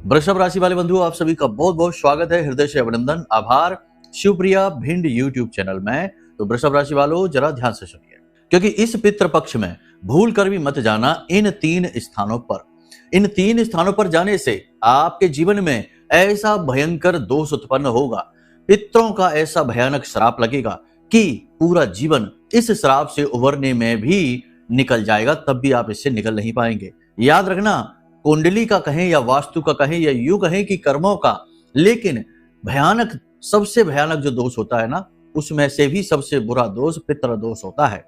वृषभ राशि वाले बंधुओं, आप सभी का बहुत बहुत स्वागत है। हृदय से अभिनंदन, आभार शिवप्रिया भिंड यूट्यूब चैनल में। तो वृषभ राशि वालों, जरा ध्यान से सुनिए, क्योंकि इस पितृ पक्ष में भूल कर भी मत जाना इन तीन स्थानों पर जाने से आपके जीवन में ऐसा भयंकर दोष उत्पन्न होगा, पितरों का ऐसा भयानक श्राप लगेगा कि पूरा जीवन इस श्राप से उबरने में भी निकल जाएगा, तब भी आप इससे निकल नहीं पाएंगे। याद रखना, कुंडली का कहें या वास्तु का कहें या यूं कहें कि कर्मों का, लेकिन भयानक, सबसे भयानक जो दोष होता है ना, उसमें से भी सबसे बुरा दोष पितृ दोष होता है।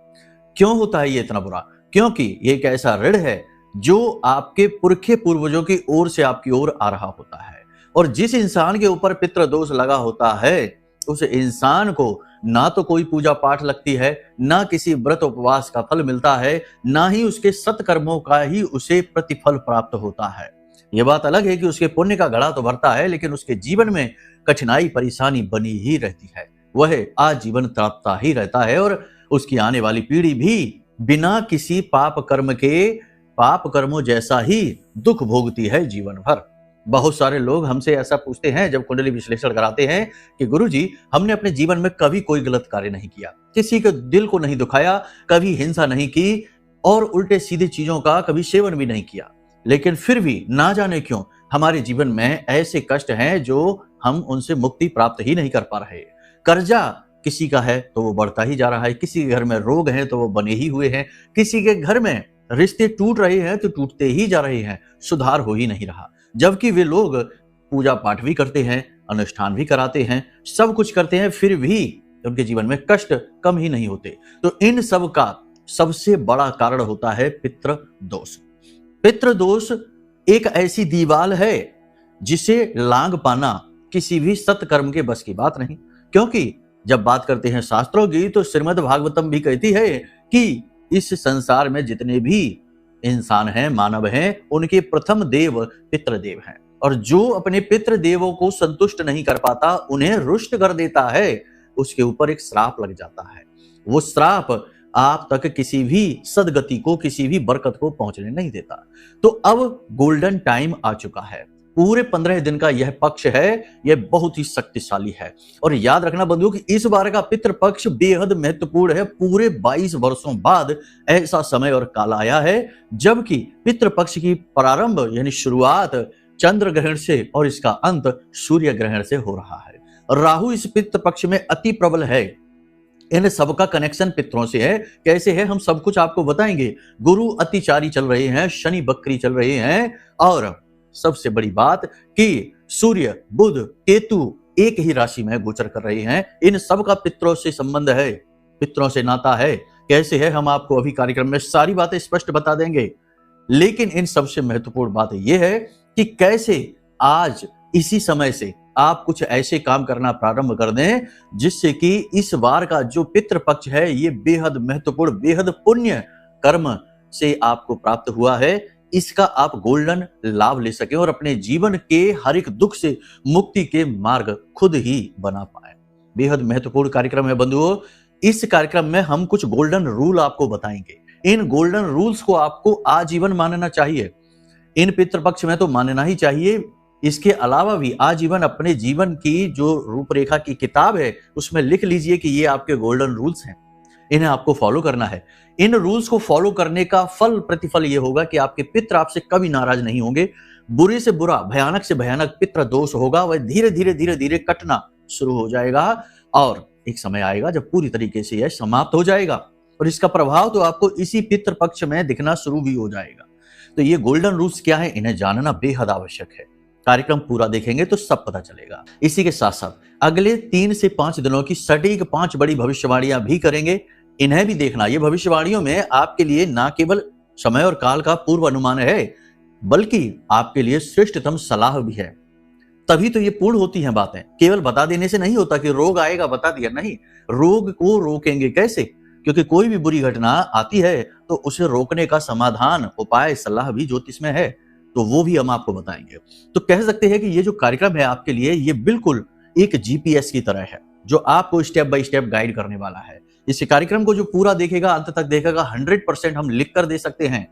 क्यों होता है ये इतना बुरा? क्योंकि ये एक ऐसा ऋण है जो आपके पुरखे पूर्वजों की ओर से आपकी ओर आ रहा होता है, और जिस इंसान के ऊपर पितृ दोष लगा होता है उस इंसान को ना तो कोई पूजा पाठ लगती है, ना किसी व्रत उपवास का फल मिलता है, ना ही उसके सत्कर्मों का ही उसे प्रतिफल प्राप्त होता है। यह बात अलग है कि उसके पुण्य का घड़ा तो भरता है, लेकिन उसके जीवन में कठिनाई परेशानी बनी ही रहती है। वह आजीवन तड़पता ही रहता है, और उसकी आने वाली पीढ़ी भी बिना किसी पाप कर्मों जैसा ही दुख भोगती है जीवन भर। बहुत सारे लोग हमसे ऐसा पूछते हैं जब कुंडली विश्लेषण कराते हैं कि गुरुजी, हमने अपने जीवन में कभी कोई गलत कार्य नहीं किया, किसी के दिल को नहीं दुखाया, कभी हिंसा नहीं की और उल्टे सीधे चीजों का कभी सेवन भी नहीं किया, लेकिन फिर भी ना जाने क्यों हमारे जीवन में ऐसे कष्ट हैं जो हम उनसे मुक्ति प्राप्त ही नहीं कर पा रहे। कर्जा किसी का है तो वो बढ़ता ही जा रहा है, किसी के घर में रोग हैं तो वो बने ही हुए हैं, किसी के घर में रिश्ते टूट रहे हैं तो टूटते ही जा रहे हैं, सुधार हो ही नहीं रहा। जबकि वे लोग पूजा पाठ भी करते हैं, अनुष्ठान भी कराते हैं, सब कुछ करते हैं, फिर भी उनके जीवन में कष्ट कम ही नहीं होते। तो इन सब का सबसे बड़ा कारण होता है पितृ दोष। पितृ दोष एक ऐसी दीवार है जिसे लांग पाना किसी भी सत्कर्म के बस की बात नहीं। क्योंकि जब बात करते हैं शास्त्रों की, तो श्रीमद् भागवतम भी कहती है कि इस संसार में जितने भी इंसान हैं, मानव हैं, उनके प्रथम देव पितृदेव हैं, और जो अपने पितृदेवों को संतुष्ट नहीं कर पाता, उन्हें रुष्ट कर देता है, उसके ऊपर एक श्राप लग जाता है। वो श्राप आप तक किसी भी सदगति को, किसी भी बरकत को पहुंचने नहीं देता। तो अब गोल्डन टाइम आ चुका है। पूरे 15 दिन का यह पक्ष है, यह बहुत ही शक्तिशाली है। और याद रखना बंधुओं कि इस बार का पितृ पक्ष बेहद महत्वपूर्ण है। पूरे 22 वर्षों बाद ऐसा समय और काल आया है जबकि पितृ पक्ष की प्रारंभ यानी शुरुआत चंद्र ग्रहण से और इसका अंत सूर्य ग्रहण से हो रहा है। राहु इस पितृ पक्ष में अति प्रबल है। इन सबका कनेक्शन पितरों से है। कैसे है हम सब कुछ आपको बताएंगे। गुरु अतिचारी चल रहे हैं, शनि बकरी चल रहे हैं, और सबसे बड़ी बात कि सूर्य, बुध, केतु एक ही राशि में गोचर कर रहे हैं। इन सब का पितरों से संबंध है, पितरों से नाता है। कैसे है हम आपको अभी कार्यक्रम में सारी बातें स्पष्ट बता देंगे, लेकिन इन सबसे महत्वपूर्ण बात यह है कि कैसे आज इसी समय से आप कुछ ऐसे काम करना प्रारंभ कर दें जिससे कि इस बार का जो पितृ पक्ष है ये बेहद महत्वपूर्ण, बेहद पुण्य कर्म से आपको प्राप्त हुआ है, इसका आप गोल्डन लाभ ले सकें और अपने जीवन के हर एक दुख से मुक्ति के मार्ग खुद ही बना पाए। बेहद महत्वपूर्ण कार्यक्रम है बंधुओं। इस कार्यक्रम में हम कुछ गोल्डन रूल आपको बताएंगे। इन गोल्डन रूल्स को आपको आजीवन मानना चाहिए। इन पितृपक्ष में तो मानना ही चाहिए, इसके अलावा भी आजीवन अपने जीवन की जो रूपरेखा की किताब है उसमें लिख लीजिए कि ये आपके गोल्डन रूल्स हैं, इन्हें आपको फॉलो करना है। इन रूल्स को फॉलो करने का फल प्रतिफल यह होगा कि आपके पितृ आपसे कभी नाराज नहीं होंगे। बुरे से बुरा, भयानक से भयानक पितृ दोष होगा वह धीरे धीरे कटना शुरू हो जाएगा, और एक समय आएगा जब पूरी तरीके से यह समाप्त हो जाएगा, और इसका प्रभाव तो आपको इसी पितृ पक्ष में दिखना शुरू भी हो जाएगा। तो ये गोल्डन रूल्स क्या है, इन्हें जानना बेहद आवश्यक है। कार्यक्रम पूरा देखेंगे तो सब पता चलेगा। इसी के साथ साथ अगले 3 से 5 दिनों की सटीक 5 बड़ी भविष्यवाणियां भी करेंगे, इन्हें भी देखना। ये भविष्यवाणियों में आपके लिए ना केवल समय और काल का पूर्व अनुमान है, बल्कि आपके लिए श्रेष्ठतम सलाह भी है। तभी तो ये पूर्ण होती हैं बातें। केवल बता देने से नहीं होता कि रोग आएगा बता दिया, नहीं। रोग को रोकेंगे कैसे? क्योंकि कोई भी बुरी घटना आती है तो उसे रोकने का समाधान, उपाय, सलाह भी ज्योतिष में है, तो वो भी हम आपको बताएंगे। तो कह सकते हैं कि ये जो कार्यक्रम है आपके लिए ये बिल्कुल एक जीपीएस की तरह है, जो आपको स्टेप बाय स्टेप गाइड करने वाला है। इस कार्यक्रम को जो पूरा देखेगा, अंत तक देखेगा, 100% हम लिख कर दे सकते हैं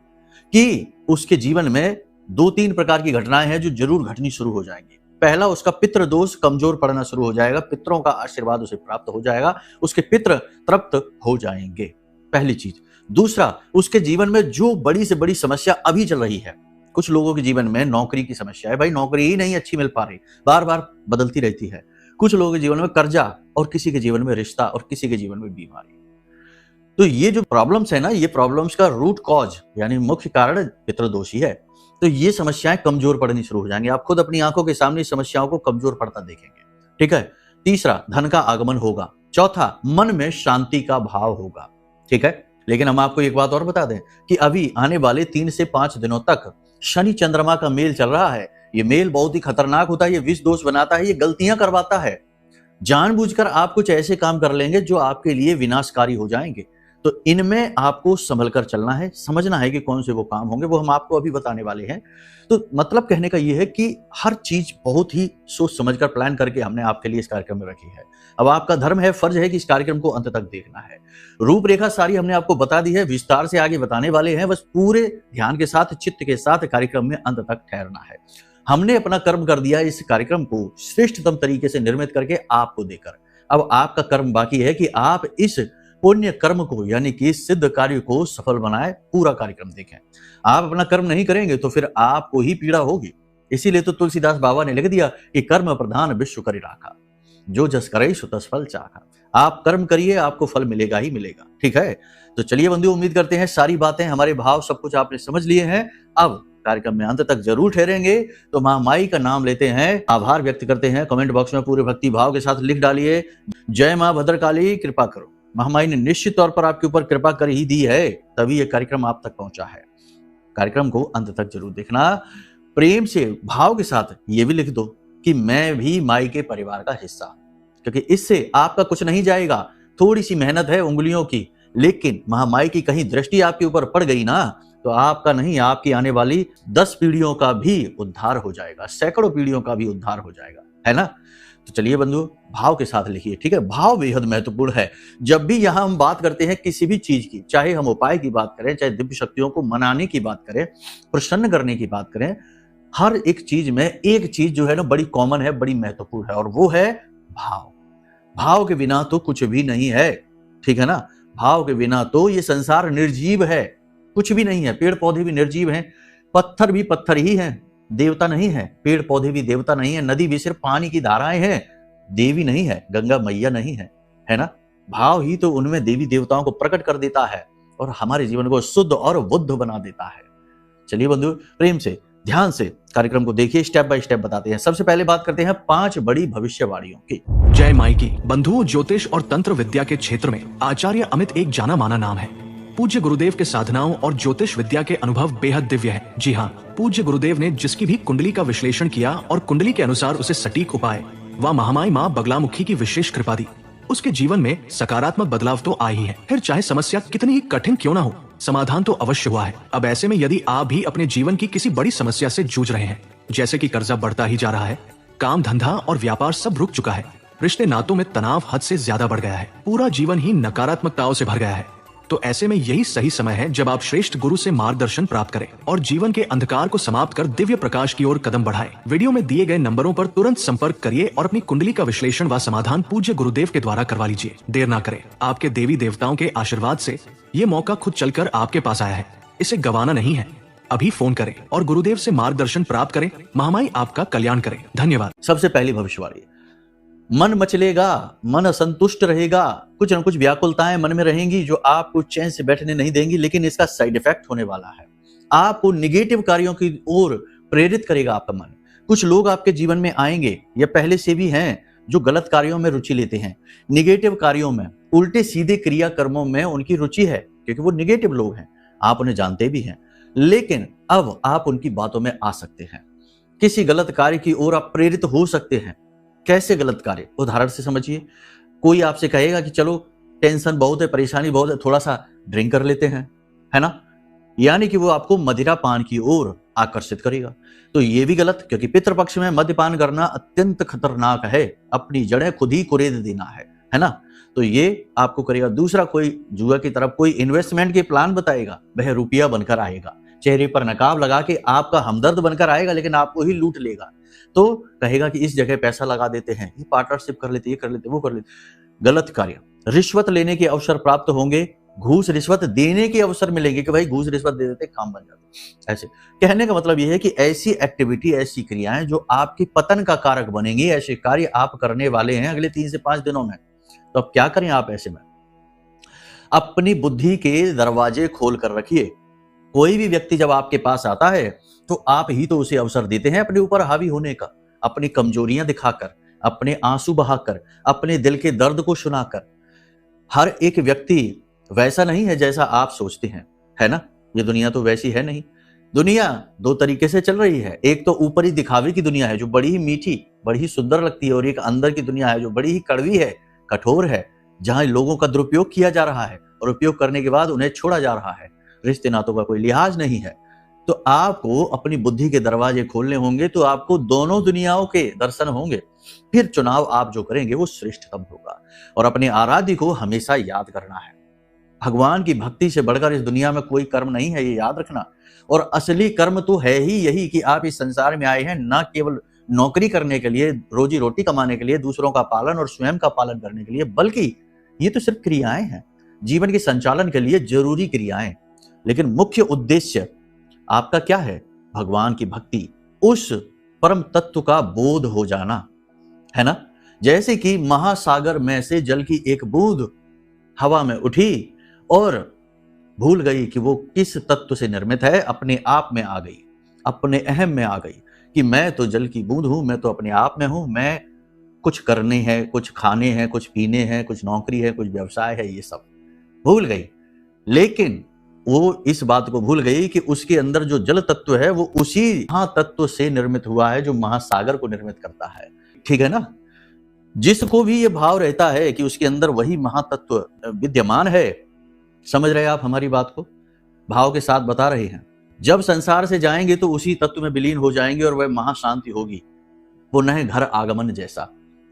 कि उसके जीवन में दो तीन प्रकार की घटनाएं हैं जो जरूर घटनी शुरू हो जाएंगी। पहला, उसका पितृ दोष कमजोर पड़ना शुरू हो जाएगा, पितरों का आशीर्वाद उसे प्राप्त हो जाएगा, उसके पितृ तृप्त हो जाएंगे, पहली चीज। दूसरा, उसके जीवन में जो बड़ी से बड़ी समस्या अभी चल रही है, कुछ लोगों के जीवन में नौकरी की समस्या है, भाई नौकरी ही नहीं अच्छी मिल पा रही, बार बार बदलती रहती है। कुछ लोगों के जीवन में कर्जा, और किसी के जीवन में रिश्ता, और किसी के जीवन में बीमारी। तो ये जो प्रॉब्लम्स है ना, ये प्रॉब्लम्स का रूट कॉज यानी मुख्य कारण पितृदोष ही है। तो ये समस्याएं कमजोर पड़नी शुरू हो जाएंगी, आप खुद अपनी आंखों के सामने समस्याओं को कमजोर पड़ता देखेंगे, ठीक है। तीसरा, धन का आगमन होगा। चौथा, मन में शांति का भाव होगा, ठीक है। लेकिन हम आपको एक बात और बता दें कि अभी आने वाले 3 से 5 दिनों तक शनि चंद्रमा का मेल चल रहा है। ये मेल बहुत ही खतरनाक होता है, ये विष दोष बनाता है, ये गलतियां करवाता है। जानबूझकर आप कुछ ऐसे काम कर लेंगे जो आपके लिए विनाशकारी हो जाएंगे। तो इनमें आपको संभल कर चलना है, समझना है कि कौन से वो काम होंगे, वो हम आपको अभी बताने वाले हैं। तो मतलब कहने का ये है कि हर चीज बहुत ही सोच समझकर प्लान करके हमने आपके लिए इस कार्यक्रम में रखी है। अब आपका धर्म है, फर्ज है कि इस कार्यक्रम को अंत तक देखना है। रूपरेखा सारी हमने आपको बता दी है, विस्तार से आगे बताने वाले हैं, बस पूरे ध्यान के साथ, चित्त के साथ कार्यक्रम में अंत तक ठहरना है। हमने अपना कर्म कर दिया इस कार्यक्रम को श्रेष्ठतम तरीके से निर्मित करके आपको देकर। अब आपका कर्म बाकी है कि आप इस पुण्य कर्म को यानी कि सिद्ध कार्य को सफल बनाए, पूरा कार्यक्रम देखें। आप अपना कर्म नहीं करेंगे तो फिर आपको ही पीड़ा होगी। इसीलिए तो तुलसीदास बाबा ने लिख दिया कि कर्म प्रधान विश्व करि राखा, जो जस करे सो तस फल चाखा। आप कर्म करिए, आपको फल मिलेगा ही मिलेगा, ठीक है। तो चलिए बंधु, उम्मीद करते हैं सारी बातें, हमारे भाव सब कुछ आपने समझ लिए हैं। अब कार्यक्रम में अंत तक जरूर ठहरेंगे। तो मां माई का नाम लेते हैं, आभार व्यक्त करते हैं, कमेंट बॉक्स में पूरे भक्ति भाव के साथ लिख डालिए, जय मां भद्रकाली कृपा करो। महामाई ने निश्चित तौर पर आपके ऊपर कृपा कर ही दी है, तभी यह कार्यक्रम आप तक पहुंचा है। कार्यक्रम को अंत तक जरूर देखना। प्रेम से भाव के साथ ये भी लिख दो कि मैं भी माई के परिवार का हिस्सा, क्योंकि इससे आपका कुछ नहीं जाएगा। थोड़ी सी मेहनत है उंगलियों की, लेकिन महामाई की कहीं दृष्टि आपके ऊपर पड़ गई ना, तो आपका नहीं, आपकी आने वाली 10 पीढ़ियों का भी उद्धार हो जाएगा, सैकड़ों पीढ़ियों का भी उद्धार हो जाएगा, है ना। तो चलिए बंधु, भाव के साथ लिखिए, ठीक है। भाव बेहद महत्वपूर्ण है। जब भी यहां हम बात करते हैं किसी भी चीज की, चाहे हम उपाय की बात करें, चाहे दिव्य शक्तियों को मनाने की बात करें, प्रसन्न करने की बात करें, हर एक चीज में एक चीज जो है ना बड़ी कॉमन है, बड़ी महत्वपूर्ण है, और वो है भाव। भाव के बिना तो कुछ भी नहीं है, ठीक है ना। भाव के बिना तो ये संसार निर्जीव है, कुछ भी नहीं है। पेड़ पौधे भी निर्जीव हैं, पत्थर भी पत्थर ही हैं, देवता नहीं है। पेड़ पौधे भी देवता नहीं है, नदी भी सिर्फ पानी की धाराएं हैं, देवी नहीं है, गंगा मैया नहीं है, है ना। भाव ही तो उनमें देवी देवताओं को प्रकट कर देता है और हमारे जीवन को शुद्ध और बुद्ध बना देता है। चलिए बंधु, प्रेम से ध्यान से कार्यक्रम को देखिए, स्टेप बाय स्टेप बताते हैं। सबसे पहले बात करते हैं 5 बड़ी भविष्यवाणियों की। जय माई की। बंधुओं, ज्योतिष और तंत्र विद्या के क्षेत्र में आचार्य अमित एक जाना माना नाम है। पूज्य गुरुदेव के साधनाओं और ज्योतिष विद्या के अनुभव बेहद दिव्य है। जी हाँ, पूज्य गुरुदेव ने जिसकी भी कुंडली का विश्लेषण किया और कुंडली के अनुसार उसे सटीक उपाय व महामाई माँ बगलामुखी की विशेष कृपा दी, उसके जीवन में सकारात्मक बदलाव तो आए ही है। फिर चाहे समस्या कितनी ही कठिन क्यों ना हो, समाधान तो अवश्य हुआ है। अब ऐसे में यदि आप भी अपने जीवन की किसी बड़ी समस्या से जूझ रहे हैं, जैसे कि कर्जा बढ़ता ही जा रहा है, काम धंधा और व्यापार सब रुक चुका है, रिश्ते नातों में तनाव हद से ज्यादा बढ़ गया है, पूरा जीवन ही नकारात्मकताओं से भर गया है, तो ऐसे में यही सही समय है जब आप श्रेष्ठ गुरु से मार्गदर्शन प्राप्त करें और जीवन के अंधकार को समाप्त कर दिव्य प्रकाश की ओर कदम बढ़ाएं। वीडियो में दिए गए नंबरों पर तुरंत संपर्क करिए और अपनी कुंडली का विश्लेषण व समाधान पूज्य गुरुदेव के द्वारा करवा लीजिए। देर ना करें, आपके देवी देवताओं के आशीर्वाद से ये मौका खुद चलकर आपके पास आया है, इसे गंवाना नहीं है। अभी फोन करें और गुरुदेव से मार्गदर्शन प्राप्त करें। महामाई आपका कल्याण करें। धन्यवाद। सबसे पहली भविष्यवाणी, मन मचलेगा, मन असंतुष्ट रहेगा, कुछ न कुछ व्याकुलताएं मन में रहेंगी जो आपको चैन से बैठने नहीं देंगी, लेकिन इसका साइड इफेक्ट होने वाला है। आपको निगेटिव कार्यों की ओर प्रेरित करेगा आपका मन। कुछ लोग आपके जीवन में आएंगे या पहले से भी हैं जो गलत कार्यों में रुचि लेते हैं, निगेटिव कार्यों में, उल्टे सीधे क्रिया कर्मों में उनकी रुचि है, क्योंकि वो निगेटिव लोग हैं, आप उन्हें जानते भी हैं। लेकिन अब आप उनकी बातों में आ सकते हैं, किसी गलत कार्य की ओर आप प्रेरित हो सकते हैं। कैसे गलत कार्य? उदाहरण से समझिए, कोई आपसे कहेगा कि चलो टेंशन बहुत है, परेशानी बहुत है, थोड़ा सा ड्रिंक कर लेते हैं, है ना, यानी कि वो आपको मदिरा पान की ओर आकर्षित करेगा। तो ये भी गलत, क्योंकि पितृपक्ष में मद्यपान करना अत्यंत खतरनाक है, अपनी जड़ें खुद ही कुरेद देना है ना। तो ये आपको करेगा। दूसरा, कोई जुआ की तरफ कोई इन्वेस्टमेंट के प्लान बताएगा, वह रुपया बनकर आएगा, चेहरे पर नकाब लगा के आपका हमदर्द बनकर आएगा, लेकिन आपको ही लूट लेगा। तो कहेगा कि इस जगह पैसा लगा देते हैं, ये पार्टनरशिप कर लेते, ये कर लेते, वो कर लेते। गलत कार्य। रिश्वत लेने के अवसर प्राप्त होंगे, घूस रिश्वत देने के अवसर मिलेंगे कि भाई घूस रिश्वत दे देते काम बन जाते। ऐसे कहने का मतलब यह है कि ऐसी एक्टिविटी, ऐसी क्रियाएं जो आपके पतन का कारक बनेंगी, ऐसे कार्य आप करने वाले हैं अगले 3 से 5 दिनों में। तो अब क्या करें आप ऐसे में? अपनी बुद्धि के दरवाजे खोल कर रखिए। कोई भी व्यक्ति जब आपके पास आता है तो आप ही तो उसे अवसर देते हैं अपने ऊपर हावी होने का, अपनी कमजोरियां दिखाकर, अपने आंसू बहाकर, अपने दिल के दर्द को सुनाकर। हर एक व्यक्ति वैसा नहीं है जैसा आप सोचते हैं, है ना? ये दुनिया तो वैसी है नहीं। दुनिया 2 तरीके से चल रही है। एक तो ऊपरी दिखावे की दुनिया है जो बड़ी ही मीठी, बड़ी ही सुंदर लगती है, और एक अंदर की दुनिया है जो बड़ी ही कड़वी है, कठोर है, जहां लोगों का दुरुपयोग किया जा रहा है और उपयोग करने के बाद उन्हें छोड़ा जा रहा है। रिश्ते नातों का कोई लिहाज नहीं है। तो आपको अपनी बुद्धि के दरवाजे खोलने होंगे, तो आपको दोनों दुनियाओं के दर्शन होंगे। फिर चुनाव आप जो करेंगे वो श्रेष्ठतम होगा। और अपने आराध्य को हमेशा याद करना है। भगवान की भक्ति से बढ़कर इस दुनिया में कोई कर्म नहीं है, ये याद रखना। और असली कर्म तो है ही यही कि आप इस संसार में आए हैं न केवल नौकरी करने के लिए, रोजी रोटी कमाने के लिए, दूसरों का पालन और स्वयं का पालन करने के लिए, बल्कि ये तो सिर्फ क्रियाएं हैं, जीवन के संचालन के लिए जरूरी क्रियाएं। लेकिन मुख्य उद्देश्य आपका क्या है? भगवान की भक्ति, उस परम तत्व का बोध हो जाना, है ना? जैसे कि महासागर में से जल की एक बूंद हवा में उठी और भूल गई कि वो किस तत्व से निर्मित है, अपने आप में आ गई, अपने अहम में आ गई कि मैं तो जल की बूंद हूं, मैं तो अपने आप में हूं, मैं कुछ करने हैं, कुछ खाने हैं, कुछ पीने हैं, कुछ नौकरी है, कुछ व्यवसाय है, ये सब भूल गई। लेकिन वो इस बात को भूल गई कि उसके अंदर जो जल तत्व है वो उसी महातत्व से निर्मित हुआ है जो महासागर को निर्मित करता है। ठीक है ना? जिसको भी ये भाव रहता है कि उसके अंदर वही महातत्व विद्यमान है, समझ रहे हैं आप हमारी बात को? भाव के साथ बता रहे हैं। जब संसार से जाएंगे तो उसी तत्व में विलीन हो जाएंगे और वह महाशांति होगी, वो नए घर आगमन जैसा,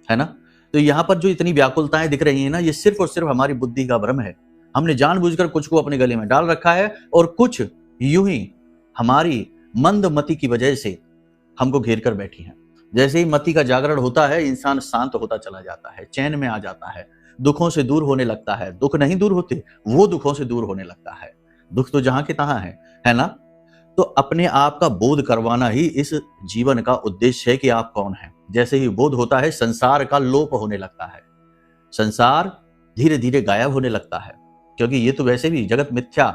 है ना? तो यहाँ पर जो इतनी व्याकुलताएं दिख रही है ना, ये सिर्फ और सिर्फ हमारी बुद्धि का भ्रम है। हमने जानबूझकर कुछ को अपने गले में डाल रखा है और कुछ यूं ही हमारी मंद मति की वजह से हमको घेर कर बैठी है। जैसे ही मति का जागरण होता है, इंसान शांत होता चला जाता है, चैन में आ जाता है, दुखों से दूर होने लगता है। दुख नहीं दूर होते, वो दुखों से दूर होने लगता है। दुख तो जहां के तहां है ना? तो अपने आप का बोध करवाना ही इस जीवन का उद्देश्य है कि आप कौन हैं। जैसे ही बोध होता है, संसार का लोप होने लगता है, संसार धीरे धीरे गायब होने लगता है, क्योंकि ये तो वैसे भी जगत मिथ्या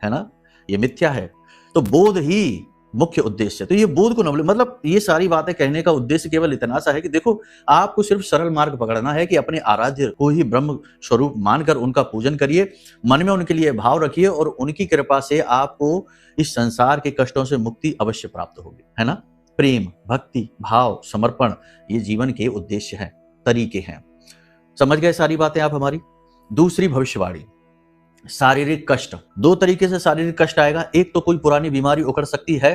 है ना, ये मिथ्या है। तो बोध ही मुख्य उद्देश्य है। तो ये बोध को न, मतलब ये सारी बातें कहने का उद्देश्य केवल इतना सा है कि देखो, आपको सिर्फ सरल मार्ग पकड़ना है कि अपने आराध्य को ही ब्रह्म स्वरूप मानकर उनका पूजन करिए, मन में उनके लिए भाव रखिए और उनकी कृपा से आपको इस संसार के कष्टों से मुक्ति अवश्य प्राप्त होगी, है ना? प्रेम, भक्ति, भाव, समर्पण, ये जीवन के उद्देश्य हैं, तरीके हैं। समझ गए सारी बातें आप हमारी? दूसरी भविष्यवाणी, शारीरिक कष्ट। 2 तरीके से शारीरिक कष्ट आएगा। एक तो कोई पुरानी बीमारी उखड़ सकती है,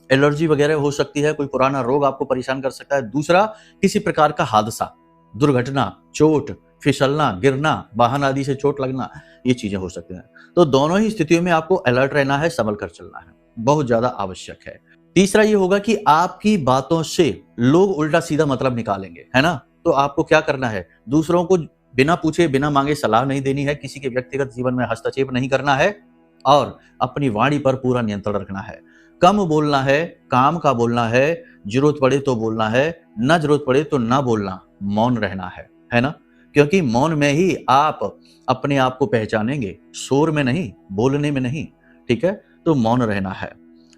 एलर्जी वगैरह हो सकती है, कोई पुराना रोग आपको परेशान कर सकता है। दूसरा, किसी प्रकार का हादसा, दुर्घटना, चोट, फिसलना, गिरना, वाहन आदि से चोट लगना, ये चीजें हो सकती हैं। तो दोनों ही स्थितियों में आपको अलर्ट रहना है, संभल कर चलना है, बहुत ज्यादा आवश्यक है। तीसरा ये होगा कि आपकी बातों से लोग उल्टा सीधा मतलब निकालेंगे, है ना? तो आपको क्या करना है? दूसरों को बिना पूछे बिना मांगे सलाह नहीं देनी है, किसी के व्यक्तिगत जीवन में हस्तक्षेप नहीं करना है और अपनी वाणी पर पूरा नियंत्रण रखना है। कम बोलना है, काम का बोलना है, जरूरत पड़े तो बोलना है, न जरूरत पड़े तो ना बोलना, मौन रहना है ना? क्योंकि मौन में ही आप अपने आप को पहचानेंगे, शोर में नहीं, बोलने में नहीं। ठीक है? तो मौन रहना है।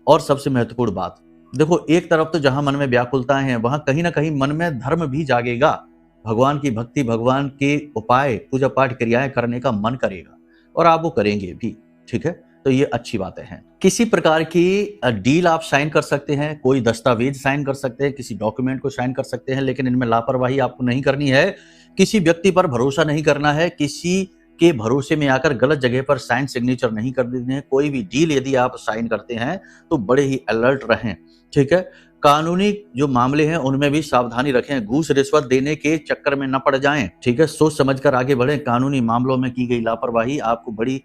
और सबसे महत्वपूर्ण बात, देखो, एक तरफ तो जहां मन में व्याकुलताएं हैं, वहां कहीं ना कहीं मन में धर्म भी जागेगा, भगवान की भक्ति, भगवान के उपाय, पूजा पाठ क्रियाएं करने का मन करेगा और आप वो करेंगे भी। ठीक है? तो ये अच्छी बातें हैं। किसी प्रकार की डील आप साइन कर सकते हैं, कोई दस्तावेज साइन कर सकते हैं, किसी डॉक्यूमेंट को साइन कर सकते हैं, लेकिन इनमें लापरवाही आपको नहीं करनी है। किसी व्यक्ति पर भरोसा नहीं करना है, किसी के भरोसे में आकर गलत जगह पर साइन सिग्नेचर नहीं कर देने हैं। कोई भी डील यदि आप साइन करते हैं तो बड़े ही अलर्ट रहें। ठीक है? कानूनी जो मामले हैं उनमें भी सावधानी रखें, घूस रिश्वत देने के चक्कर में न पड़ जाएं। ठीक है? सोच समझकर आगे बढ़ें। कानूनी मामलों में की गई लापरवाही आपको बड़ी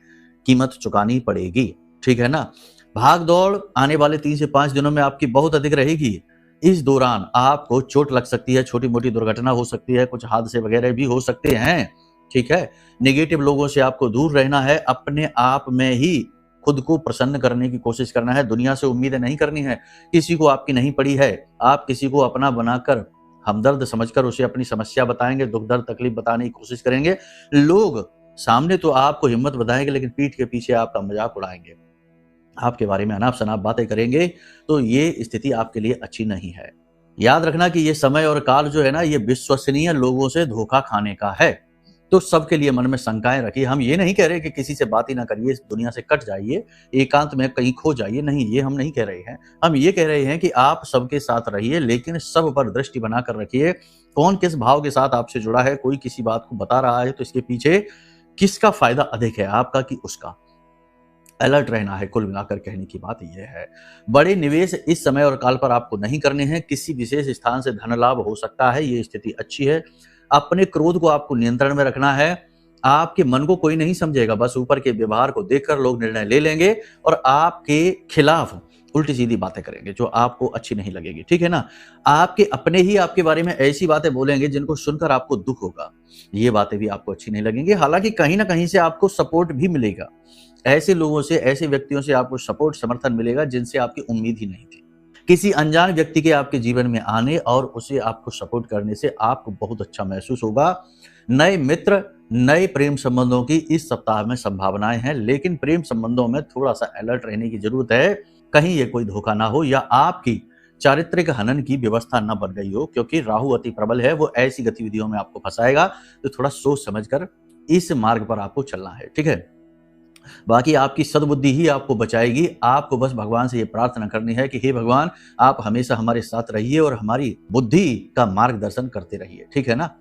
कीमत चुकानी पड़ेगी। ठीक है ना? भाग दौड़ आने वाले 3 से 5 दिनों में आपकी बहुत अधिक रहेगी। इस दौरान आपको चोट लग सकती है, छोटी मोटी दुर्घटना हो सकती है, कुछ हादसे वगैरह भी हो सकते हैं। ठीक है, नेगेटिव लोगों से आपको दूर रहना है, अपने आप में ही खुद को प्रसन्न करने की कोशिश करना है, दुनिया से उम्मीदें नहीं करनी है। किसी को आपकी नहीं पड़ी है, आप किसी को अपना बनाकर हमदर्द समझकर उसे अपनी समस्या बताएंगे, दुख दर्द तकलीफ बताने की कोशिश करेंगे। लोग सामने तो आपको हिम्मत बताएंगे, लेकिन पीठ के पीछे आपका मजाक उड़ाएंगे, आपके बारे में अनाप शनाप बातें करेंगे। तो ये स्थिति आपके लिए अच्छी नहीं है। याद रखना कि ये समय और काल जो है ना, ये विश्वसनीय लोगों से धोखा खाने का है। तो सबके लिए मन में शंकाएं रखिए। हम ये नहीं कह रहे कि किसी से बात ही ना करिए, इस दुनिया से कट जाइए, एकांत में कहीं खो जाइए, नहीं, ये हम नहीं कह रहे हैं। हम ये कह रहे हैं कि आप सबके साथ रहिए, लेकिन सब पर दृष्टि बनाकर रखिए। कौन किस भाव के साथ आपसे जुड़ा है, कोई किसी बात को बता रहा है तो इसके पीछे किसका फायदा अधिक है, आपका कि उसका। अलर्ट रहना है, कुल मिलाकर कहने की बात यह है। बड़े निवेश इस समय और काल पर आपको नहीं करने हैं। किसी विशेष स्थान से धन लाभ हो सकता है, ये स्थिति अच्छी है। अपने क्रोध को आपको नियंत्रण में रखना है। आपके मन को कोई नहीं समझेगा, बस ऊपर के व्यवहार को देखकर लोग निर्णय ले लेंगे और आपके खिलाफ उल्टी सीधी बातें करेंगे जो आपको अच्छी नहीं लगेगी। ठीक है ना, आपके अपने ही आपके बारे में ऐसी बातें बोलेंगे जिनको सुनकर आपको दुख होगा। ये बातें भी आपको अच्छी नहीं लगेंगी। हालांकि कहीं ना कहीं से आपको सपोर्ट भी मिलेगा, ऐसे लोगों से, ऐसे व्यक्तियों से आपको सपोर्ट समर्थन मिलेगा जिनसे आपकी उम्मीद ही नहीं थी। किसी अनजान व्यक्ति के आपके जीवन में आने और उसे आपको सपोर्ट करने से आपको बहुत अच्छा महसूस होगा। नए मित्र, नए प्रेम संबंधों की इस सप्ताह में संभावनाएं हैं, लेकिन प्रेम संबंधों में थोड़ा सा अलर्ट रहने की जरूरत है। कहीं ये कोई धोखा ना हो या आपकी चारित्रिक हनन की व्यवस्था न बन गई हो, क्योंकि राहु अति प्रबल है, वो ऐसी गतिविधियों में आपको फंसाएगा। तो थोड़ा सोच समझकर इस मार्ग पर आपको चलना है। ठीक है, बाकी आपकी सद्बुद्धि ही आपको बचाएगी। आपको बस भगवान से ये प्रार्थना करनी है कि हे भगवान, आप हमेशा हमारे साथ रहिए और हमारी बुद्धि का मार्गदर्शन करते रहिए। ठीक है ना,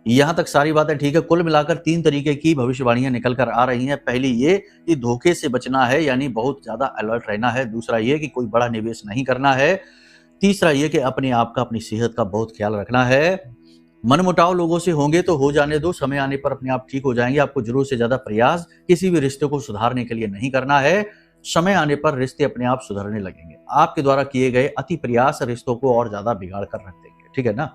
यहां तक सारी बातें ठीक है। कुल मिलाकर 3 तरीके की भविष्यवाणियां निकल कर आ रही हैं। पहली ये कि धोखे से बचना है, यानी बहुत ज्यादा अलर्ट रहना है। दूसरा ये कि कोई बड़ा निवेश नहीं करना है। तीसरा ये कि अपने आप का, अपनी सेहत का बहुत ख्याल रखना है। मनमुटाव लोगों से होंगे तो हो जाने दो, समय आने पर अपने आप ठीक हो जाएंगे। आपको जरूर से ज्यादा प्रयास किसी भी रिश्ते को सुधारने के लिए नहीं करना है। समय आने पर रिश्ते अपने आप सुधरने लगेंगे। आपके द्वारा किए गए अति प्रयास रिश्तों को और ज्यादा बिगाड़ कर रख देंगे। ठीक है ना,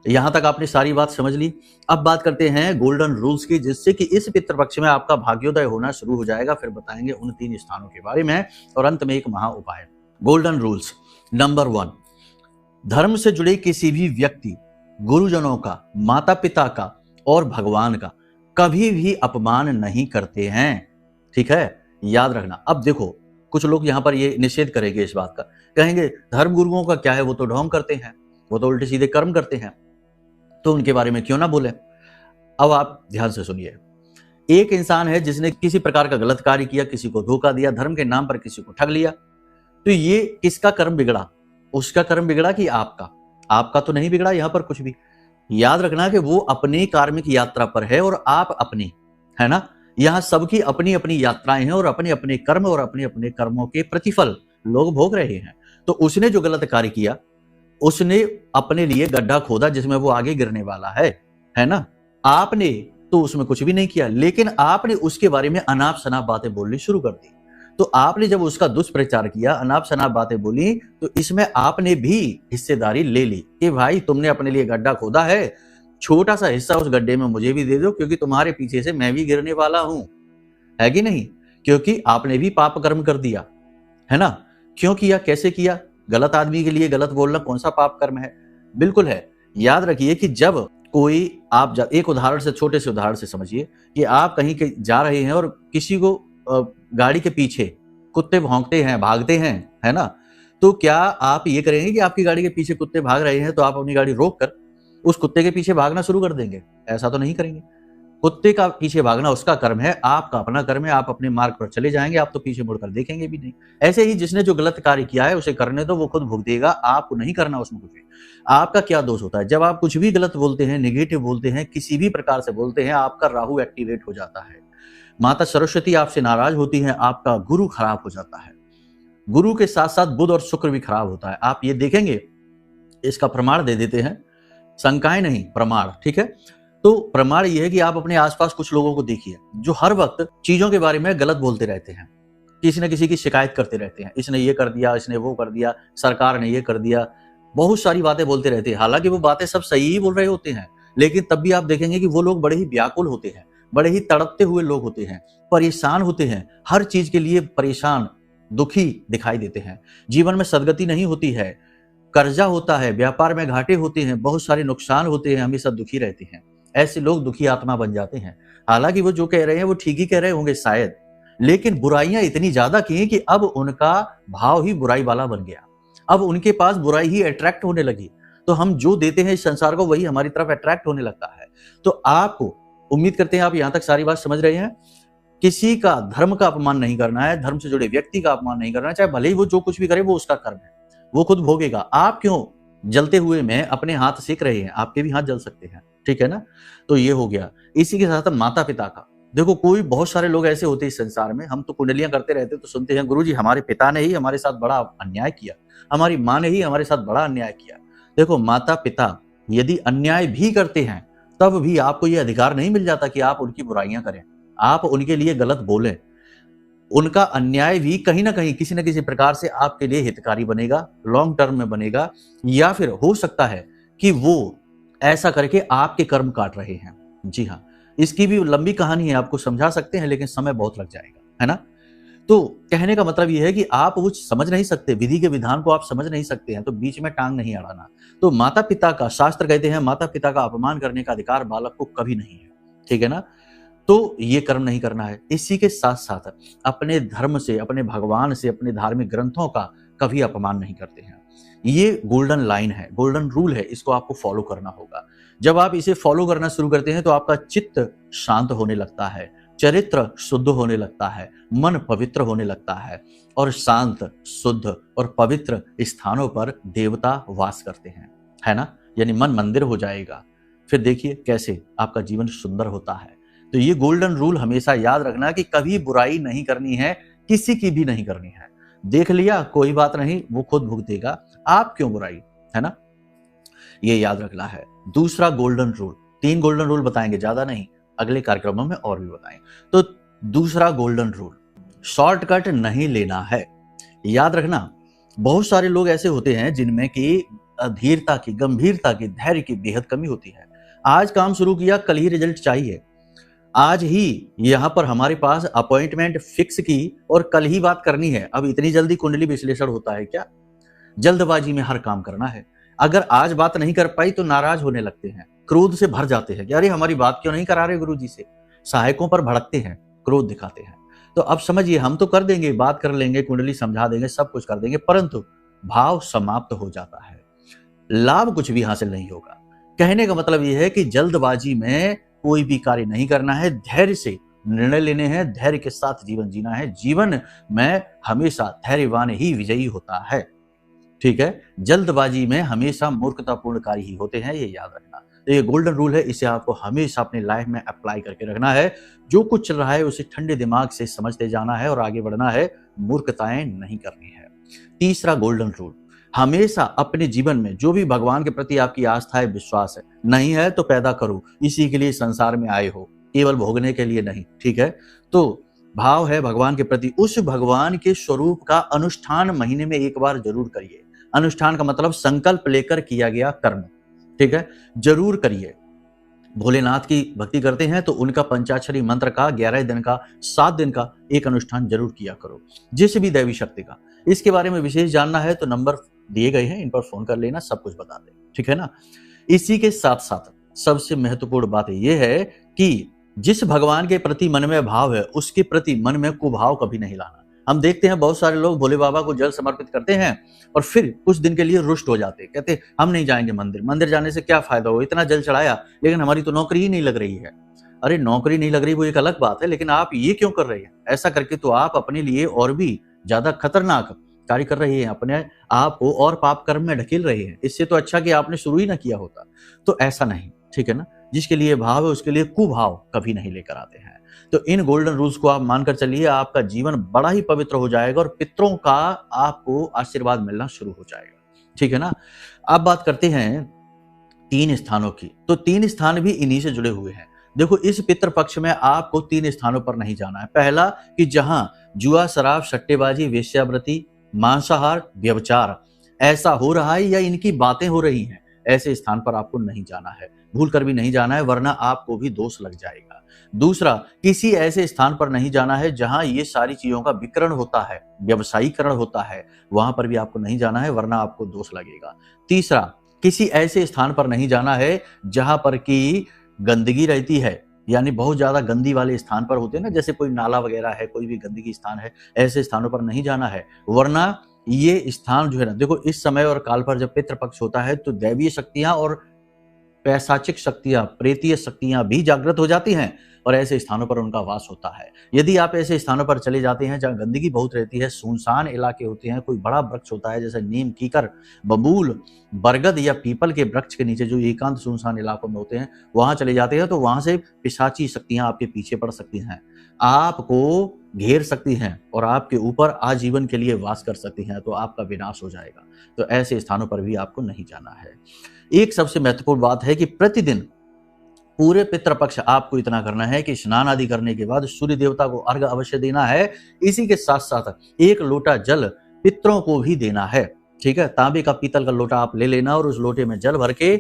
यहां तक आपने सारी बात समझ ली। अब बात करते हैं गोल्डन रूल्स की, जिससे कि इस पितृपक्ष में आपका भाग्योदय होना शुरू हो जाएगा। फिर बताएंगे उन 3 स्थानों के बारे में और अंत में एक महा उपाय। गोल्डन रूल्स नंबर 1, धर्म से जुड़े किसी भी व्यक्ति, गुरुजनों का, माता पिता का और भगवान का कभी भी अपमान नहीं करते हैं। ठीक है, याद रखना। अब देखो, कुछ लोग यहां पर ये निषेध करेंगे इस बात का, कहेंगे धर्म गुरुओं का क्या है, वो तो ढोंग करते हैं, वो तो उल्टे सीधे कर्म करते हैं, तो उनके बारे में क्यों ना बोले। अब आप ध्यान से सुनिए। एक इंसान है जिसने किसी प्रकार का गलत कार्य किया, किसी को धोखा दिया, धर्म के नाम पर किसी को ठग लिया, तो ये किसका कर्म बिगड़ा? उसका कर्म बिगड़ा कि आपका? आपका तो नहीं बिगड़ा यहां पर कुछ भी। याद रखना कि वो अपनी कार्मिक यात्रा पर है और आप अपनी, है ना। यहां सबकी अपनी अपनी यात्राएं हैं और अपने अपने कर्म और अपने अपने कर्मों के प्रतिफल लोग भोग रहे हैं। तो उसने जो गलत कार्य किया, उसने अपने लिए गड्ढा खोदा जिसमें वो आगे गिरने वाला है ना। आपने तो उसमें कुछ भी नहीं किया, लेकिन आपने उसके बारे में अनाप शनाप बातें बोलनी शुरू कर दी। तो आपने जब उसका दुष्प्रचार किया, अनाप शनाप बातें बोली, तो इसमें आपने भी हिस्सेदारी ले ली कि भाई तुमने अपने लिए गड्ढा खोदा है, छोटा सा हिस्सा उस गड्ढे में मुझे भी दे दो, क्योंकि तुम्हारे पीछे से मैं भी गिरने वाला हूं, है कि नहीं। क्योंकि आपने भी पाप कर्म कर दिया, है ना। क्यों किया, कैसे किया? गलत आदमी के लिए गलत बोलना कौन सा पाप कर्म है? बिल्कुल है। याद रखिए कि जब कोई एक उदाहरण से, छोटे से उदाहरण से समझिए कि आप कहीं जा रहे हैं और किसी को गाड़ी के पीछे कुत्ते भौंकते हैं, भागते हैं, है ना। तो क्या आप ये करेंगे कि आपकी गाड़ी के पीछे कुत्ते भाग रहे हैं तो आप अपनी गाड़ी रोक कर उस कुत्ते के पीछे भागना शुरू कर देंगे? ऐसा तो नहीं करेंगे। कुत्ते का पीछे भागना उसका कर्म है, आपका अपना कर्म है। आप अपने मार्ग पर चले जाएंगे, आप तो पीछे मुड़कर देखेंगे भी नहीं। ऐसे ही जिसने जो गलत कार्य किया है उसे करने दो, वो खुद भुगतेगा, आपको नहीं करना उसमें कुछ भी। आपका क्या दोष होता है? जब आप कुछ भी गलत बोलते हैं, नेगेटिव बोलते हैं, किसी भी प्रकार से बोलते हैं, आपका राहु एक्टिवेट हो जाता है, माता सरस्वती आपसे नाराज होती है, आपका गुरु खराब हो जाता है। गुरु के साथ साथ बुध और शुक्र भी खराब होता है। आप ये देखेंगे, इसका प्रमाण दे देते हैं, शंकाएं नहीं, प्रमाण। ठीक है, तो प्रमाण ये है कि आप अपने आसपास कुछ लोगों को देखिए जो हर वक्त चीजों के बारे में गलत बोलते रहते हैं। किसी न किसी की शिकायत करते रहते हैं, इसने ये कर दिया, इसने वो कर दिया, सरकार ने ये कर दिया, बहुत सारी बातें बोलते रहते हैं। हालांकि वो बातें सब सही ही बोल रहे होते हैं, लेकिन तब भी आप देखेंगे कि वो लोग बड़े ही व्याकुल होते हैं, बड़े ही तड़पते हुए लोग होते हैं, परेशान होते हैं, हर चीज के लिए परेशान, दुखी दिखाई देते हैं। जीवन में सदगति नहीं होती है, कर्जा होता है, व्यापार में घाटे होते हैं, बहुत सारे नुकसान होते हैं, हमेशा दुखी रहते हैं। ऐसे लोग दुखी आत्मा बन जाते हैं। हालांकि वो जो कह रहे हैं वो ठीक ही कह रहे होंगे शायद, लेकिन बुराइयां इतनी ज्यादा की कि अब उनका भाव ही बुराई वाला बन गया। अब उनके पास बुराई ही अट्रैक्ट होने लगी। तो हम जो देते हैं इस संसार को, वही हमारी तरफ अट्रैक्ट होने लगता है। तो आपको, उम्मीद करते हैं आप यहां तक सारी बात समझ रहे हैं। किसी का धर्म का अपमान नहीं करना है, धर्म से जुड़े व्यक्ति का अपमान नहीं करना है, चाहे भले ही वो जो कुछ भी करे वो उसका कर्म है, वो खुद भोगेगा। आप क्यों जलते हुए में अपने हाथ सेक रहे हैं? आपके भी हाथ जल सकते हैं, ठीक है ना। तो ये हो गया। इसी के साथ माता पिता का, देखो कोई बहुत सारे लोग ऐसे होते हैं इस संसार में, हम तो कुंडलियां करते रहते तो सुनते हैं, गुरुजी हमारे पिता ने ही हमारे साथ बड़ा अन्याय किया, हमारी माँ ने ही हमारे साथ बड़ा अन्याय किया। देखो माता पिता यदि अन्याय भी करते हैं तब भी आपको यह अधिकार नहीं मिल जाता कि आप उनकी बुराइयां करें, आप उनके लिए गलत बोलें। उनका अन्याय भी कहीं ना कहीं किसी न किसी प्रकार से आपके लिए हितकारी बनेगा, लॉन्ग टर्म में बनेगा, या फिर हो सकता है कि वो ऐसा करके आपके कर्म काट रहे हैं। जी हाँ, इसकी भी लंबी कहानी है, आपको समझा सकते हैं लेकिन समय बहुत लग जाएगा, है ना। तो कहने का मतलब यह है कि आप वो समझ नहीं सकते, विधि के विधान को आप समझ नहीं सकते हैं, तो बीच में टांग नहीं अड़ाना। तो माता पिता का, शास्त्र कहते हैं माता पिता का अपमान करने का अधिकार बालक को कभी नहीं है, ठीक है ना। तो ये कर्म नहीं करना है। इसी के साथ साथ अपने धर्म से, अपने भगवान से, अपने धार्मिक ग्रंथों का कभी अपमान नहीं करते हैं। ये गोल्डन लाइन है, गोल्डन रूल है, इसको आपको फॉलो करना होगा। जब आप इसे फॉलो करना शुरू करते हैं तो आपका चित्त शांत होने लगता है, चरित्र शुद्ध होने लगता है, मन पवित्र होने लगता है, और शांत, शुद्ध और पवित्र स्थानों पर देवता वास करते हैं, है ना। यानी मन मंदिर हो जाएगा। फिर देखिए कैसे आपका जीवन सुंदर होता है। तो ये गोल्डन रूल हमेशा याद रखना कि कभी बुराई नहीं करनी है, किसी की भी नहीं करनी है। देख लिया कोई बात नहीं, वो खुद भुगतेगा, आप क्यों बुराई, है ना। ये याद रखना है। दूसरा गोल्डन रूल, 3 गोल्डन रूल बताएंगे, ज्यादा नहीं, अगले कार्यक्रमों में और भी बताएंगे। तो दूसरा गोल्डन रूल, शॉर्टकट नहीं लेना है। याद रखना, बहुत सारे लोग ऐसे होते हैं जिनमें की धीरता की, गंभीरता की, धैर्य की बेहद कमी होती है। आज काम शुरू किया, कल ही रिजल्ट चाहिए, आज ही यहां पर हमारे पास अपॉइंटमेंट फिक्स की और कल ही बात करनी है। अब इतनी जल्दी कुंडली विश्लेषण होता है क्या? जल्दबाजी में हर काम करना है। अगर आज बात नहीं कर पाई तो नाराज होने लगते हैं, क्रोध से भर जाते हैं कि अरे हमारी बात क्यों नहीं करा रहे गुरुजी से, सहायकों पर भड़कते हैं, क्रोध दिखाते हैं। तो अब समझिए, हम तो कर देंगे, बात कर लेंगे, कुंडली समझा देंगे, सब कुछ कर देंगे, परंतु भाव समाप्त हो जाता है, लाभ कुछ भी हासिल नहीं होगा। कहने का मतलब यह है कि जल्दबाजी में कोई भी कार्य नहीं करना है, धैर्य से निर्णय लेने हैं, धैर्य के साथ जीवन जीना है। जीवन में हमेशा धैर्यवान ही विजयी होता है, ठीक है। जल्दबाजी में हमेशा मूर्खतापूर्ण कार्य ही होते हैं, ये याद रखना। तो ये गोल्डन रूल है, इसे आपको हमेशा अपनी लाइफ में अप्लाई करके रखना है। जो कुछ चल रहा है उसे ठंडे दिमाग से समझते जाना है और आगे बढ़ना है, मूर्खताएं नहीं करनी है। तीसरा गोल्डन रूल, हमेशा अपने जीवन में जो भी भगवान के प्रति आपकी आस्था है, विश्वास है, नहीं है तो पैदा करो, इसी के लिए संसार में आए हो, केवल भोगने के लिए नहीं, ठीक है। तो भाव है भगवान के प्रति, उस भगवान के स्वरूप का अनुष्ठान महीने में एक बार जरूर करिए। अनुष्ठान का मतलब संकल्प लेकर किया गया कर्म, ठीक है, जरूर करिए। भोलेनाथ की भक्ति करते हैं तो उनका पंचाक्षरी मंत्र का 11 दिन का, 7 दिन का एक अनुष्ठान जरूर किया करो, जिस भी दैवी शक्ति का। इसके बारे में विशेष जानना है तो नंबर दिए गए हैं, इन पर फोन कर लेना, सब कुछ बता दें, ठीक है ना। इसी के साथ साथ सबसे महत्वपूर्ण बात यह है कि जिस भगवान के प्रति मन में भाव है, उसके प्रति मन में कुभाव कभी नहीं लाना। हम देखते हैं बहुत सारे लोग भोले बाबा को जल समर्पित करते हैं और फिर कुछ दिन के लिए रुष्ट हो जाते हैं, कहते हैं हम नहीं जाएंगे मंदिर, मंदिर जाने से क्या फायदा हो, इतना जल चढ़ाया लेकिन हमारी तो नौकरी ही नहीं लग रही है। अरे नौकरी नहीं लग रही वो एक अलग बात है, लेकिन आप ये क्यों कर रहे हैं? ऐसा करके तो आप अपने लिए और भी ज्यादा खतरनाक कार्य कर रहे हैं, अपने आप को और पाप कर्म में ढकेल रहे हैं। इससे तो अच्छा कि आपने शुरू ही ना किया होता। तो ऐसा नहीं, ठीक है ना। जिसके लिए भाव है उसके लिए कुभाव कभी नहीं लेकर आते हैं। तो इन गोल्डन रूल्स को आप मानकर चलिए, आपका जीवन बड़ा ही पवित्र हो जाएगा और पितरों का आपको आशीर्वाद मिलना शुरू हो जाएगा, ठीक है ना। अब बात करते हैं 3 स्थानों की। तो 3 स्थान भी इन्हीं से जुड़े हुए हैं। देखो इस पितृपक्ष में आपको 3 स्थानों पर नहीं जाना है। पहला कि जहां जुआ, शराब, सट्टेबाजी, वेश्यावृत्ति, मांसाहार, व्यभिचार ऐसा हो रहा है या इनकी बातें हो रही हैं, ऐसे स्थान पर आपको नहीं जाना है, भूल कर भी नहीं जाना है, वरना आपको भी दोष लग जाएगा। दूसरा, किसी ऐसे स्थान पर नहीं जाना है जहां ये सारी चीजों का विकरण होता है, व्यवसायीकरण होता है, वहां पर भी आपको नहीं जाना है, वरना आपको दोष लगेगा। तीसरा, किसी ऐसे स्थान पर नहीं जाना है जहां पर की गंदगी रहती है, यानी बहुत ज्यादा गंदी वाले स्थान पर होते हैं ना, जैसे कोई नाला वगैरह है, कोई भी गंदगी स्थान है, ऐसे स्थानों पर नहीं जाना है, वरना ये स्थान जो है ना, देखो इस समय और काल पर जब पितृपक्ष होता है तो दैवीय शक्तियां और पैशाचिक शक्तियां, प्रेतीय शक्तियां भी जागृत हो जाती हैं और ऐसे स्थानों पर उनका वास होता है। यदि आप ऐसे स्थानों पर चले जाते हैं जहां गंदगी बहुत रहती है, सुनसान इलाके होते हैं, कोई बड़ा वृक्ष होता है जैसे नीम, कीकर, बबूल, बरगद या पीपल के वृक्ष के नीचे जो एकांत सुनसान इलाकों में होते हैं, वहां चले जाते हैं तो वहां से पिशाची शक्तियां आपके पीछे पड़ सकती हैं, आपको घेर सकती हैं और आपके ऊपर आजीवन के लिए वास कर सकती हैं, तो आपका विनाश हो जाएगा। तो ऐसे स्थानों पर भी आपको नहीं जाना है। एक सबसे महत्वपूर्ण बात है कि प्रतिदिन पूरे पितृपक्ष आपको इतना करना है कि स्नान आदि करने के बाद सूर्य देवता को अर्घ्य अवश्य देना है। इसी के साथ साथ 1 लोटा जल पितरों को भी देना है। ठीक है, तांबे का, पीतल का लोटा आप ले लेना और उस लोटे में जल भर के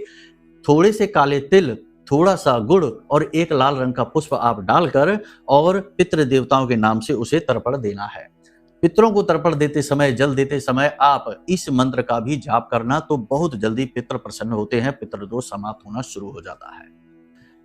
थोड़े से काले तिल, थोड़ा सा गुड़ और 1 लाल रंग का पुष्प आप डालकर और पितृ देवताओं के नाम से उसे तर्पण देना है। पितरों को तर्पण देते समय, जल देते समय आप इस मंत्र का भी जाप करना, तो बहुत जल्दी पितृ प्रसन्न होते हैं, पितृदोष समाप्त होना शुरू हो जाता है।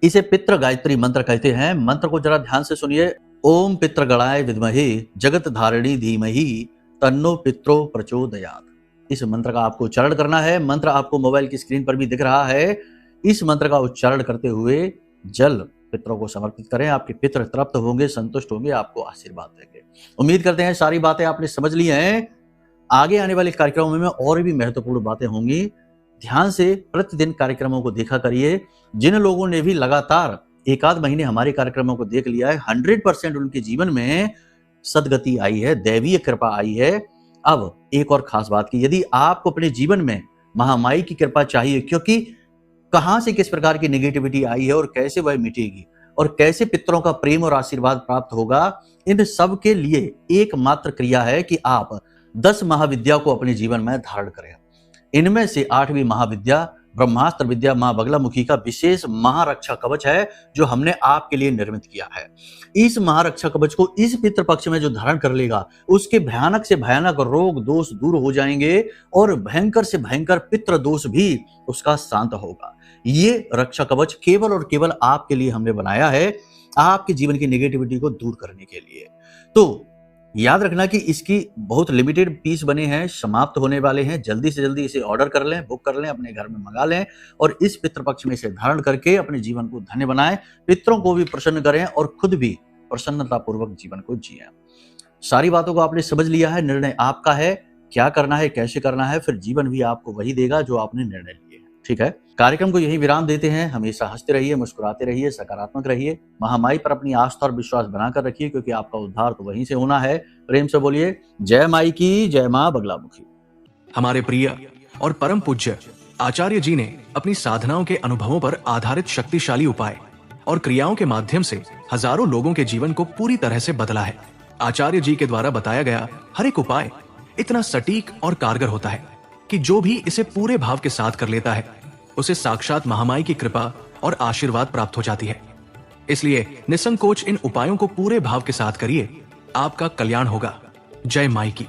इसे पितृ गायत्री मंत्र कहते हैं। मंत्र को जरा ध्यान से सुनिए। ओम पितृगणाय विद्महे जगत धारिणी धीमहि तन्नो पित्रो प्रचोदयात्। इस मंत्र का आपको उच्चारण करना है। मंत्र आपको मोबाइल की स्क्रीन पर भी दिख रहा है। इस मंत्र का उच्चारण करते हुए जल पितरों को समर्पित करें। आपके पितृ तृप्त होंगे, संतुष्ट होंगे, आपको आशीर्वाद देंगे। उम्मीद करते हैं सारी बातें आपने समझ ली हैं। आगे आने वाले कार्यक्रमों में और भी महत्वपूर्ण बातें होंगी। ध्यान से प्रतिदिन कार्यक्रमों को देखा करिए। जिन लोगों ने भी लगातार 1 आध महीने हमारे कार्यक्रमों को देख लिया है, 100% उनके जीवन में सदगति आई है, दैवीय कृपा आई है। अब एक और खास बात की, यदि आपको अपने जीवन में महामाई की कृपा चाहिए, क्योंकि कहां से किस प्रकार की नेगेटिविटी आई है और कैसे वह मिटेगी और कैसे पितरों का प्रेम और आशीर्वाद प्राप्त होगा, इन सब के लिए एकमात्र क्रिया है कि आप 10 महाविद्या को अपने जीवन में धारण करें। इनमें से 8वीं महाविद्या ब्रह्मास्त्र विद्या मां बगलामुखी का विशेष महारक्षा कवच है, जो हमने आपके लिए निर्मित किया है। इस महारक्षा कवच को इस पितृपक्ष में जो धारण कर लेगा, उसके भयानक से भयानक रोग दोष दूर हो जाएंगे और भयंकर से भयंकर पितृ दोष भी उसका शांत होगा। ये रक्षा कवच केवल और केवल आपके लिए हमने बनाया है, आपके जीवन की नेगेटिविटी को दूर करने के लिए। तो याद रखना कि इसकी बहुत लिमिटेड पीस बने हैं, समाप्त होने वाले हैं। जल्दी से जल्दी इसे ऑर्डर कर लें, बुक कर लें, अपने घर में मंगा लें और इस पितृपक्ष में इसे धारण करके अपने जीवन को धन्य बनाएं, पितरों को भी प्रसन्न करें और खुद भी प्रसन्नतापूर्वक जीवन को जिएं। सारी बातों को आपने समझ लिया है। निर्णय आपका है, क्या करना है, कैसे करना है, फिर जीवन भी आपको वही देगा जो आपने निर्णय लिए है। ठीक है, कार्यक्रम को यही विराम देते हैं। हमेशा हंसते रहिए, मुस्कुराते रहिए, सकारात्मक रहिए, महामाई पर अपनी आस्था और विश्वास बनाकर रखिए, क्योंकि आपका उद्धार तो वहीं से होना है। प्रेम से बोलिए जय माई की, जय मां बगलामुखी। हमारे प्रिय और परम पूज्य आचार्य जी ने अपनी साधनाओं के अनुभवों पर आधारित शक्तिशाली उपाय और क्रियाओं के माध्यम से हजारों लोगों के जीवन को पूरी तरह से बदला है। आचार्य जी के द्वारा बताया गया हर एक उपाय इतना सटीक और कारगर होता है कि जो भी इसे पूरे भाव के साथ कर लेता है, उसे साक्षात महामाई की कृपा और आशीर्वाद प्राप्त हो जाती है। इसलिए निसंकोच इन उपायों को पूरे भाव के साथ करिए, आपका कल्याण होगा। जय माई की।